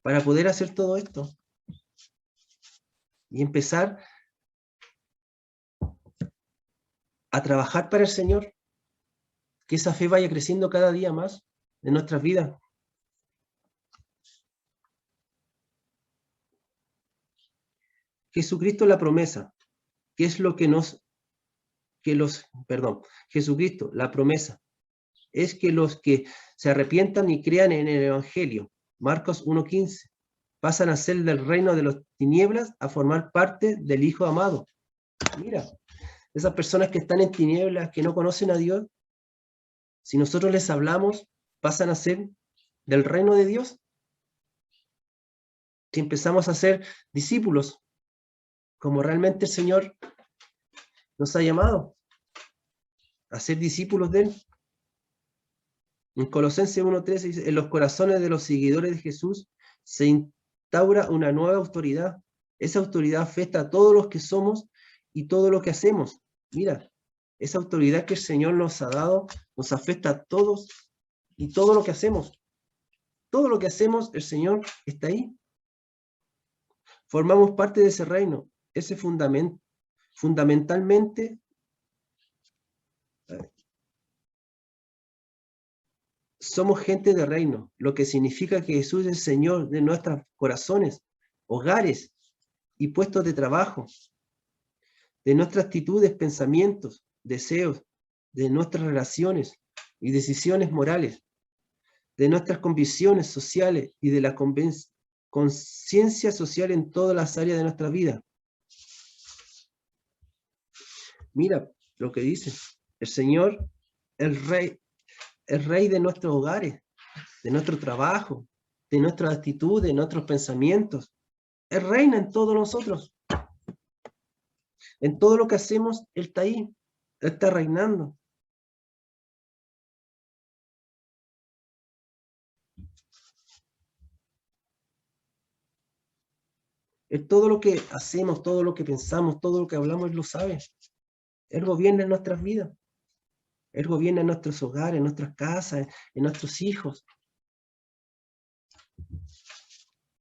para poder hacer todo esto y empezar a trabajar para el Señor, que esa fe vaya creciendo cada día más en nuestras vidas. Jesucristo la promesa, ¿qué es lo que Jesucristo la promesa es que los que se arrepientan y crean en el Evangelio, Marcos 1:15, pasan a ser del reino de las tinieblas a formar parte del Hijo amado. Mira, esas personas que están en tinieblas, que no conocen a Dios, si nosotros les hablamos, pasan a ser del reino de Dios. Si empezamos a ser discípulos, como realmente el Señor nos ha llamado, a ser discípulos de Él. En Colosenses 1:13 dice, en los corazones de los seguidores de Jesús se instaura una nueva autoridad. Esa autoridad afecta a todos los que somos y todo lo que hacemos. Mira, esa autoridad que el Señor nos ha dado nos afecta a todos y todo lo que hacemos. Todo lo que hacemos, el Señor está ahí. Formamos parte de ese reino. Ese fundamentalmente somos gente de reino, lo que significa que Jesús es el Señor de nuestros corazones, hogares y puestos de trabajo, de nuestras actitudes, pensamientos, deseos, de nuestras relaciones y decisiones morales, de nuestras convicciones sociales y de la conciencia social en todas las áreas de nuestra vida. Mira lo que dice el Señor, el Rey de nuestros hogares, de nuestro trabajo, de nuestra actitud, de nuestros pensamientos. Él reina en todos nosotros. En todo lo que hacemos, Él está ahí. Él está reinando. Él todo lo que hacemos, todo lo que pensamos, todo lo que hablamos, Él lo sabe. Él gobierna en nuestras vidas. Él gobierna en nuestros hogares, en nuestras casas, en nuestros hijos.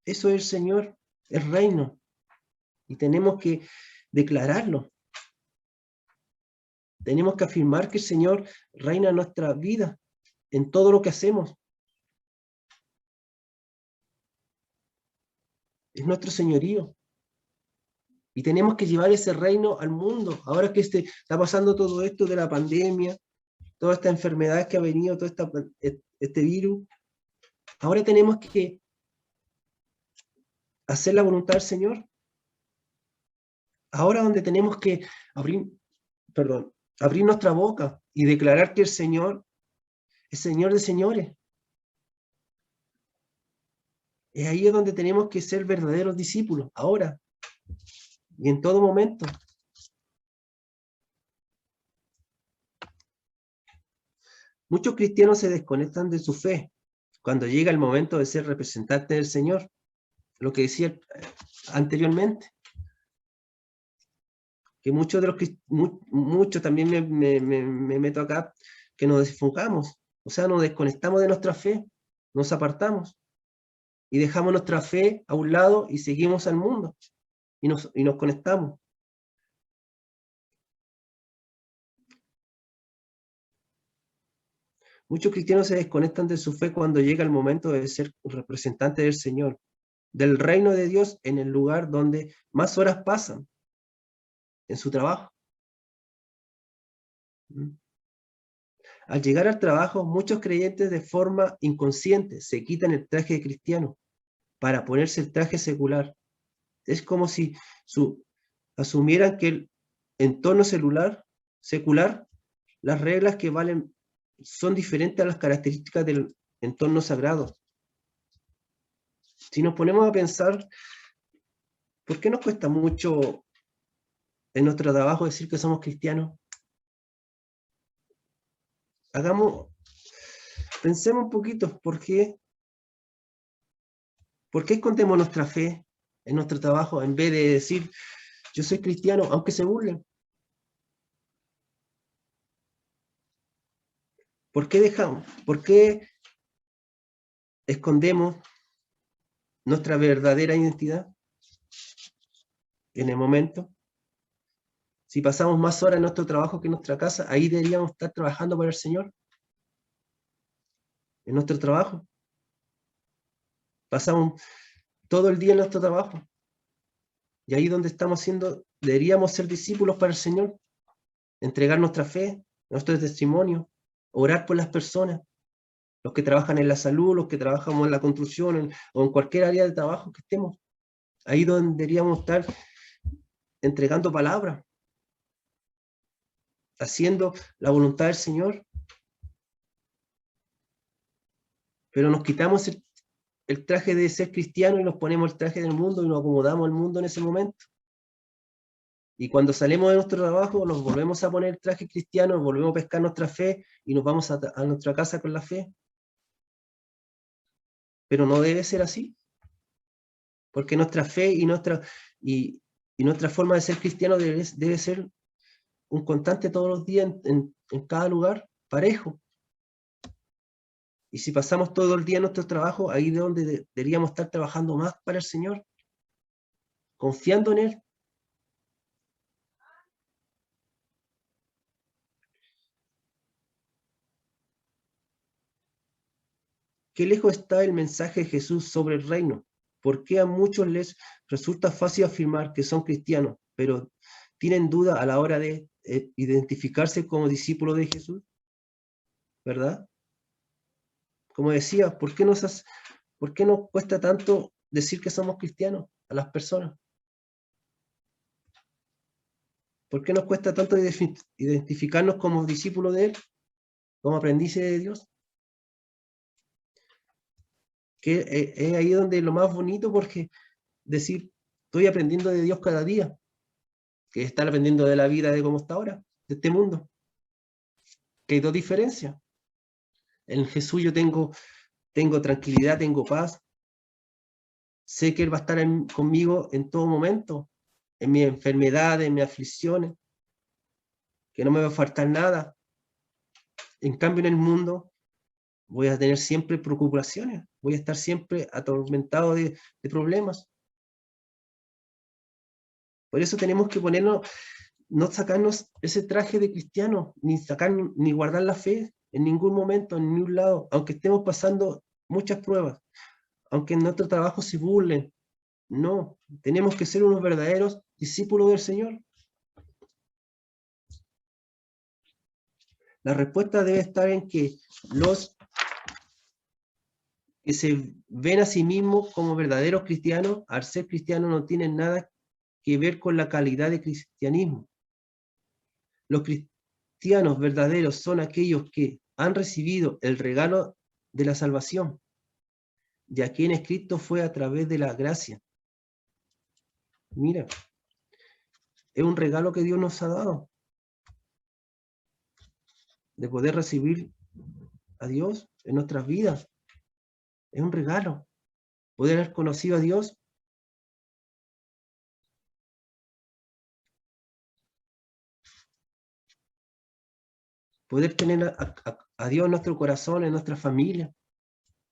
Eso es el Señor, el reino. Y tenemos que declararlo. Tenemos que afirmar que el Señor reina en nuestra vida, en todo lo que hacemos. Es nuestro señorío. Y tenemos que llevar ese reino al mundo. Ahora que está pasando todo esto de la pandemia, todas estas enfermedades que ha venido, todo este virus, ahora tenemos que hacer la voluntad del Señor. Ahora donde tenemos que abrir nuestra boca y declarar que el Señor es Señor de señores. Es ahí donde tenemos que ser verdaderos discípulos, ahora y en todo momento. Muchos cristianos se desconectan de su fe cuando llega el momento de ser representante del Señor, lo que decía anteriormente, que muchos de los muchos también me meto acá, que nos desfocamos, o sea, nos desconectamos de nuestra fe, nos apartamos y dejamos nuestra fe a un lado y seguimos al mundo y nos conectamos. Muchos cristianos se desconectan de su fe cuando llega el momento de ser representante del Señor, del reino de Dios en el lugar donde más horas pasan, en su trabajo. Al llegar al trabajo, muchos creyentes de forma inconsciente se quitan el traje de cristiano para ponerse el traje secular. Es como si asumieran que el entorno secular, las reglas que valen son diferentes a las características del entorno sagrado. Si nos ponemos a pensar, ¿por qué nos cuesta mucho en nuestro trabajo decir que somos cristianos? Pensemos un poquito, ¿por qué escondemos nuestra fe en nuestro trabajo en vez de decir, yo soy cristiano, aunque se burlen? ¿Por qué escondemos nuestra verdadera identidad en el momento? Si pasamos más horas en nuestro trabajo que en nuestra casa, ahí deberíamos estar trabajando para el Señor. En nuestro trabajo. Pasamos todo el día en nuestro trabajo. Y ahí donde deberíamos ser discípulos para el Señor. Entregar nuestra fe, nuestro testimonio, orar por las personas, los que trabajan en la salud, los que trabajamos en la construcción o en cualquier área de trabajo que estemos. Ahí donde deberíamos estar entregando palabras, haciendo la voluntad del Señor. Pero nos quitamos el traje de ser cristiano y nos ponemos el traje del mundo y nos acomodamos al mundo en ese momento. Y cuando salimos de nuestro trabajo nos volvemos a poner el traje cristiano, volvemos a pescar nuestra fe y nos vamos a nuestra casa con la fe. Pero no debe ser así. Porque nuestra fe y nuestra forma de ser cristiano debe ser un constante todos los días en cada lugar, parejo. Y si pasamos todo el día en nuestro trabajo, ahí es donde deberíamos estar trabajando más para el Señor, confiando en Él. Qué lejos está el mensaje de Jesús sobre el reino. ¿Por qué a muchos les resulta fácil afirmar que son cristianos, pero tienen duda a la hora de identificarse como discípulos de Jesús? ¿Verdad? Como decía, ¿por qué nos cuesta tanto decir que somos cristianos a las personas? ¿Por qué nos cuesta tanto identificarnos como discípulos de Él, como aprendices de Dios? Que es ahí donde lo más bonito, porque decir, estoy aprendiendo de Dios cada día, que estar aprendiendo de la vida de cómo está ahora, de este mundo. Que hay dos diferencias. En Jesús yo tengo tranquilidad, tengo paz, Sé que Él va a estar conmigo en todo momento, en mis enfermedades, en mis aflicciones, que no me va a faltar nada. En cambio, en el mundo voy a tener siempre preocupaciones, voy a estar siempre atormentado de problemas. Por eso tenemos que ponernos, no sacarnos ese traje de cristiano, ni guardar la fe en ningún momento, en ningún lado, aunque estemos pasando muchas pruebas, aunque en nuestro trabajo se burlen. No, tenemos que ser unos verdaderos discípulos del Señor. La respuesta debe estar en que los que se ven a sí mismos como verdaderos cristianos, al ser cristianos no tienen nada que ver con la calidad de cristianismo. Los cristianos verdaderos son aquellos que han recibido el regalo de la salvación, ya que en Cristo fue a través de la gracia. Mira, es un regalo que Dios nos ha dado, de poder recibir a Dios en nuestras vidas. Es un regalo, poder haber conocido a Dios. Poder tener a Dios en nuestro corazón, en nuestra familia,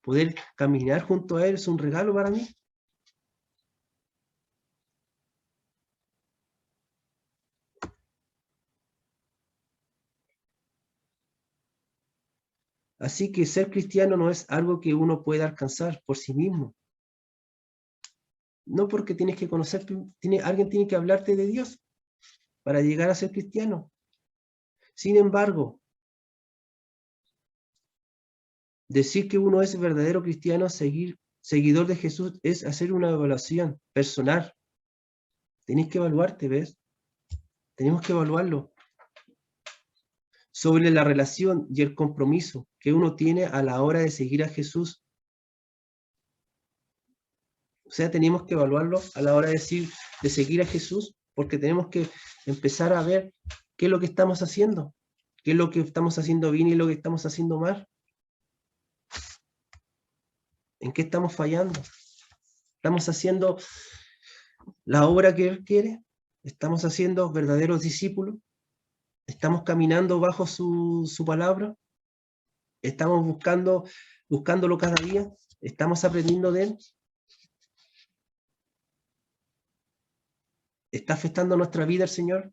poder caminar junto a Él es un regalo para mí. Así que ser cristiano no es algo que uno pueda alcanzar por sí mismo. No porque tienes que conocer, alguien tiene que hablarte de Dios para llegar a ser cristiano. Sin embargo, decir que uno es verdadero cristiano, seguidor de Jesús, es hacer una evaluación personal. Tenés que evaluarte, ¿ves? Tenemos que evaluarlo sobre la relación y el compromiso que uno tiene a la hora de seguir a Jesús. O sea, tenemos que evaluarlo a la hora de seguir a Jesús, porque tenemos que empezar a ver qué es lo que estamos haciendo, qué es lo que estamos haciendo bien y lo que estamos haciendo mal. ¿En qué estamos fallando? ¿Estamos haciendo la obra que Él quiere? ¿Estamos haciendo verdaderos discípulos? ¿Estamos caminando bajo su palabra? ¿Estamos buscándolo cada día? ¿Estamos aprendiendo de Él? ¿Está afectando nuestra vida el Señor?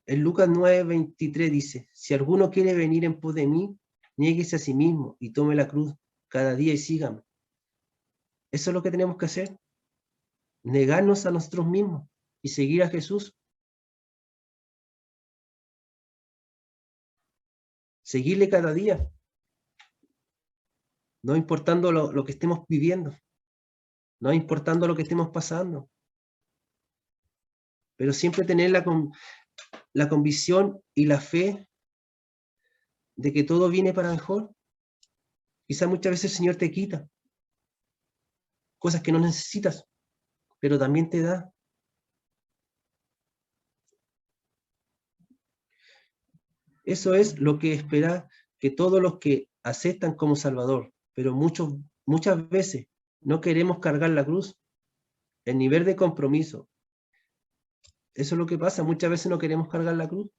En Lucas 9:23 dice, si alguno quiere venir en pos de mí, niéguese a sí mismo y tome la cruz cada día y sígame. Eso es lo que tenemos que hacer. Negarnos a nosotros mismos y seguir a Jesús. Seguirle cada día. No importando lo que estemos viviendo. No importando lo que estemos pasando. Pero siempre tener la convicción y la fe de que todo viene para mejor. Quizás muchas veces el Señor te quita cosas que no necesitas, pero también te da. Eso es lo que espera que todos los que aceptan como Salvador, pero muchas veces no queremos cargar la cruz, el nivel de compromiso. Eso es lo que pasa, muchas veces no queremos cargar la cruz.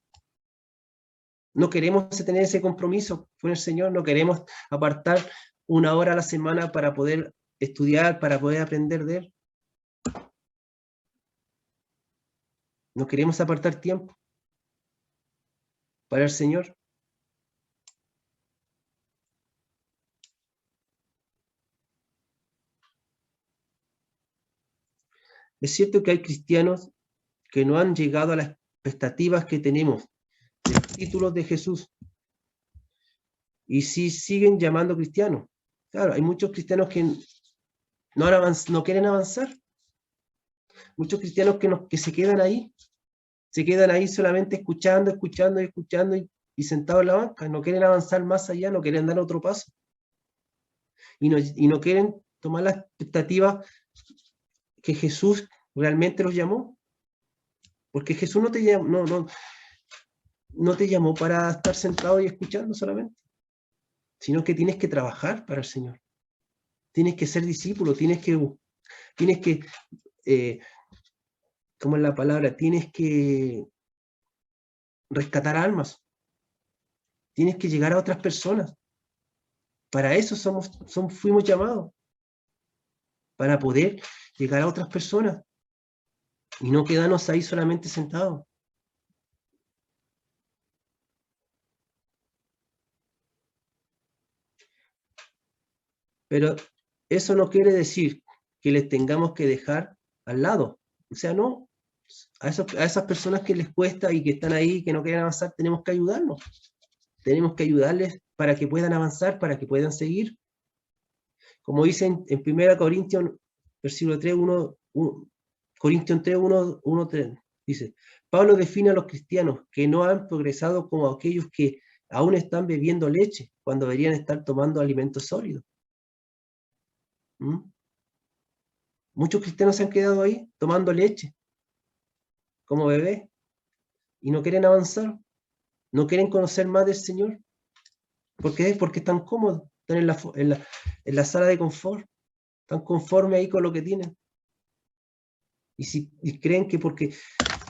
No queremos tener ese compromiso con el Señor, no queremos apartar una hora a la semana para poder estudiar, para poder aprender de Él. No queremos apartar tiempo para el Señor. Es cierto que hay cristianos que no han llegado a las expectativas que tenemos de los títulos de Jesús y sí siguen llamando cristianos. Claro, hay muchos cristianos que no quieren avanzar. Muchos cristianos que se quedan ahí solamente escuchando y sentados en la banca. No quieren avanzar más allá, no quieren dar otro paso. Y no quieren tomar la expectativa que Jesús realmente los llamó. Porque Jesús no te llamó para estar sentado y escuchando solamente. sino que tienes que trabajar para el Señor. Tienes que ser discípulo, tienes que ¿cómo es la palabra? Tienes que rescatar almas. Tienes que llegar a otras personas. Para eso fuimos llamados. Para poder llegar a otras personas. Y no quedarnos ahí solamente sentados. Pero eso no quiere decir que les tengamos que dejar al lado. O sea, no. A esas personas que les cuesta y que están ahí, que no quieren avanzar, tenemos que ayudarlos. Tenemos que ayudarles para que puedan avanzar, para que puedan seguir. Como dicen en 1 Corintios, versículo 3, 1, Corintios 3, 1, 3, dice, Pablo define a los cristianos que no han progresado como aquellos que aún están bebiendo leche, cuando deberían estar tomando alimentos sólidos. Muchos cristianos se han quedado ahí, tomando leche, como bebés, y no quieren avanzar, no quieren conocer más del Señor. ¿Por qué? Porque están cómodos, están en la sala de confort, están conformes ahí con lo que tienen. Y creen que porque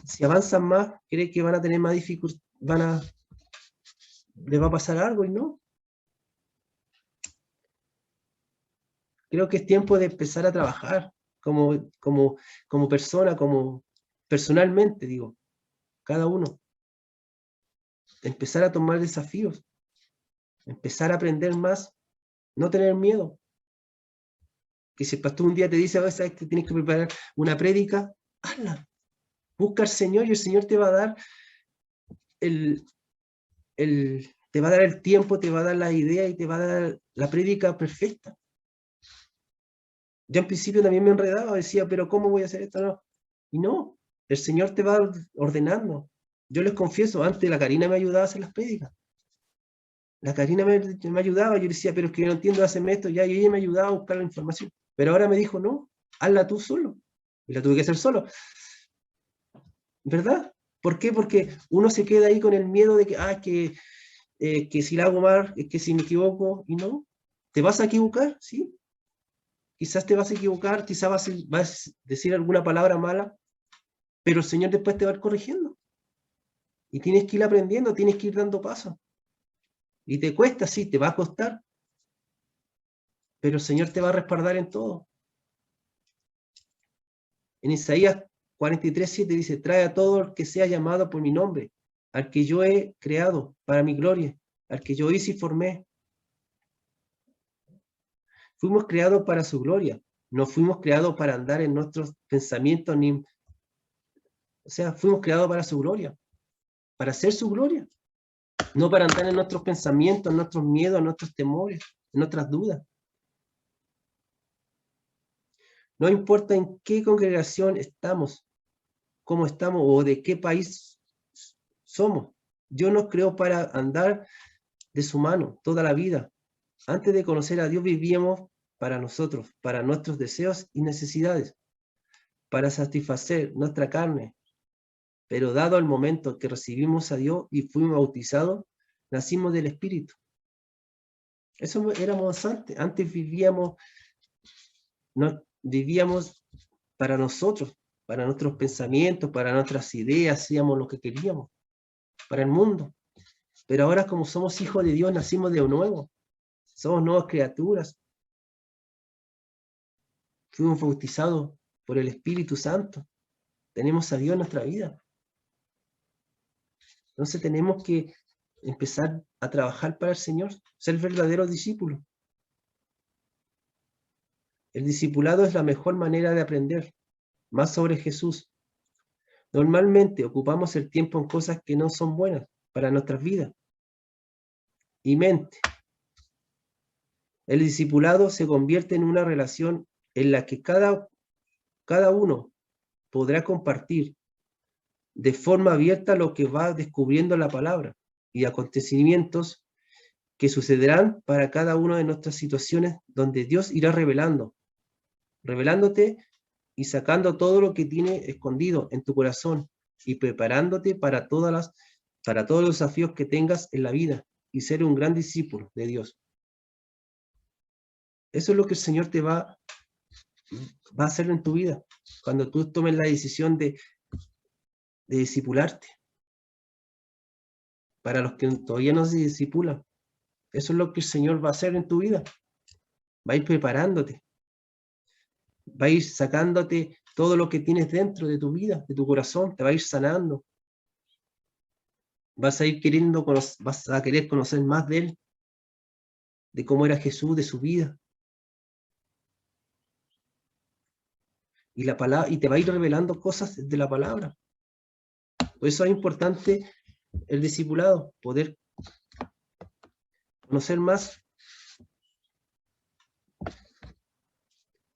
si avanzan más, creen que van a tener más dificultad, les va a pasar algo, y no. Creo que es tiempo de empezar a trabajar como persona, como personalmente, digo, cada uno. Empezar a tomar desafíos, empezar a aprender más, no tener miedo. Que si el pastor un día te dice, ¿sabes que tienes que preparar una prédica? Hazla. Busca al Señor y el Señor te va a dar te va a dar el tiempo, te va a dar la idea y te va a dar la prédica perfecta. Yo en principio también me enredaba, decía, pero ¿cómo voy a hacer esto? No. Y no, el Señor te va ordenando. Yo les confieso, antes la Karina me ayudaba a hacer las prédicas. La Karina me ayudaba, yo decía, pero es que yo no entiendo, hazme esto, ya, y ella me ayudaba a buscar la información. Pero ahora me dijo, no, hazla tú solo. Y la tuve que hacer solo. ¿Verdad? ¿Por qué? Porque uno se queda ahí con el miedo de que si la hago mal, es que si me equivoco, y no. ¿Te vas a equivocar? Sí. Quizás te vas a equivocar, quizás vas a decir alguna palabra mala, pero el Señor después te va a ir corrigiendo. Y tienes que ir aprendiendo, tienes que ir dando pasos. Y te cuesta, sí, te va a costar, pero el Señor te va a respaldar en todo. En Isaías 43:7 dice, trae a todo el que sea llamado por mi nombre, al que yo he creado para mi gloria, al que yo hice y formé. Fuimos creados para su gloria, no fuimos creados para andar en nuestros pensamientos, o sea, fuimos creados para su gloria, para hacer su gloria, no para andar en nuestros pensamientos, en nuestros miedos, en nuestros temores, en nuestras dudas. No importa en qué congregación estamos, cómo estamos o de qué país somos. Dios nos creó para andar de su mano toda la vida. Antes de conocer a Dios vivíamos para nosotros, para nuestros deseos y necesidades, para satisfacer nuestra carne. Pero dado el momento que recibimos a Dios y fuimos bautizados, nacimos del Espíritu. Eso éramos antes. Antes vivíamos para nosotros, para nuestros pensamientos, para nuestras ideas, hacíamos lo que queríamos, para el mundo. Pero ahora, como somos hijos de Dios, nacimos de nuevo. Somos nuevas criaturas. Fuimos bautizados por el Espíritu Santo. Tenemos a Dios en nuestra vida. Entonces tenemos que empezar a trabajar para el Señor, ser verdaderos discípulos. El discipulado es la mejor manera de aprender más sobre Jesús. Normalmente ocupamos el tiempo en cosas que no son buenas para nuestras vidas y mente. El discipulado se convierte en una relación en la que cada uno podrá compartir de forma abierta lo que va descubriendo la palabra y acontecimientos que sucederán para cada una de nuestras situaciones, donde Dios irá revelándote y sacando todo lo que tiene escondido en tu corazón y preparándote para todos los desafíos que tengas en la vida y ser un gran discípulo de Dios. Eso es lo que el Señor te va a hacer en tu vida, cuando tú tomes la decisión de discipularte. Para los que todavía no se discipulan, eso es lo que el Señor va a hacer en tu vida. Va a ir preparándote, va a ir sacándote todo lo que tienes dentro de tu vida, de tu corazón, te va a ir sanando. Vas a ir vas a querer conocer más de Él, de cómo era Jesús, de su vida. Y la palabra, y te va a ir revelando cosas de la palabra. Por eso es importante el discipulado, poder conocer más.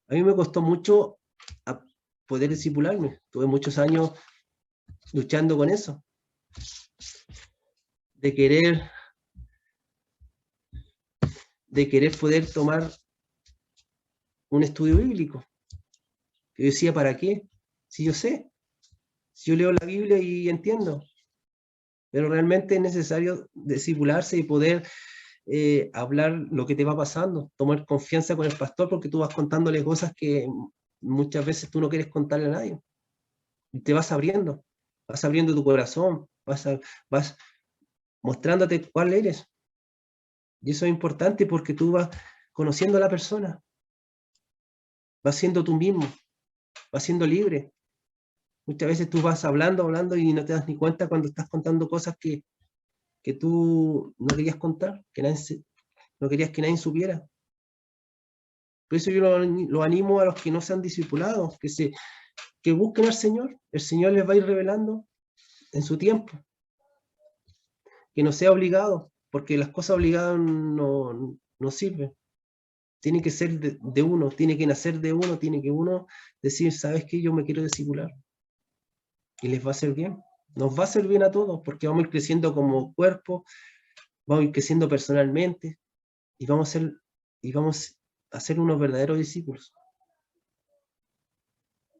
A mí me costó mucho poder discipularme. Tuve muchos años luchando con eso. De querer poder tomar un estudio bíblico. Yo decía, ¿para qué? Si yo sé, si yo leo la Biblia y entiendo. Pero realmente es necesario discipularse y poder hablar lo que te va pasando, tomar confianza con el pastor, porque tú vas contándole cosas que muchas veces tú no quieres contarle a nadie. Y te vas abriendo tu corazón, vas mostrándote cuál eres. Y eso es importante porque tú vas conociendo a la persona, vas siendo tú mismo, vas siendo libre. Muchas veces tú vas hablando y no te das ni cuenta cuando estás contando cosas que tú no querías contar, no querías que nadie supiera. Por eso yo lo animo a los que no sean discipulados, que busquen al Señor. El Señor les va a ir revelando en su tiempo. Que no sea obligado, porque las cosas obligadas no sirven. Tiene que ser de uno, tiene que nacer de uno, tiene que uno decir, ¿sabes qué? Yo me quiero discipular. Y les va a hacer bien. Nos va a hacer bien a todos, porque vamos a ir creciendo como cuerpo, vamos a ir creciendo personalmente, y vamos a ser unos verdaderos discípulos.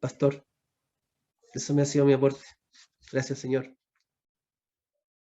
Pastor, eso me ha sido mi aporte. Gracias, Señor.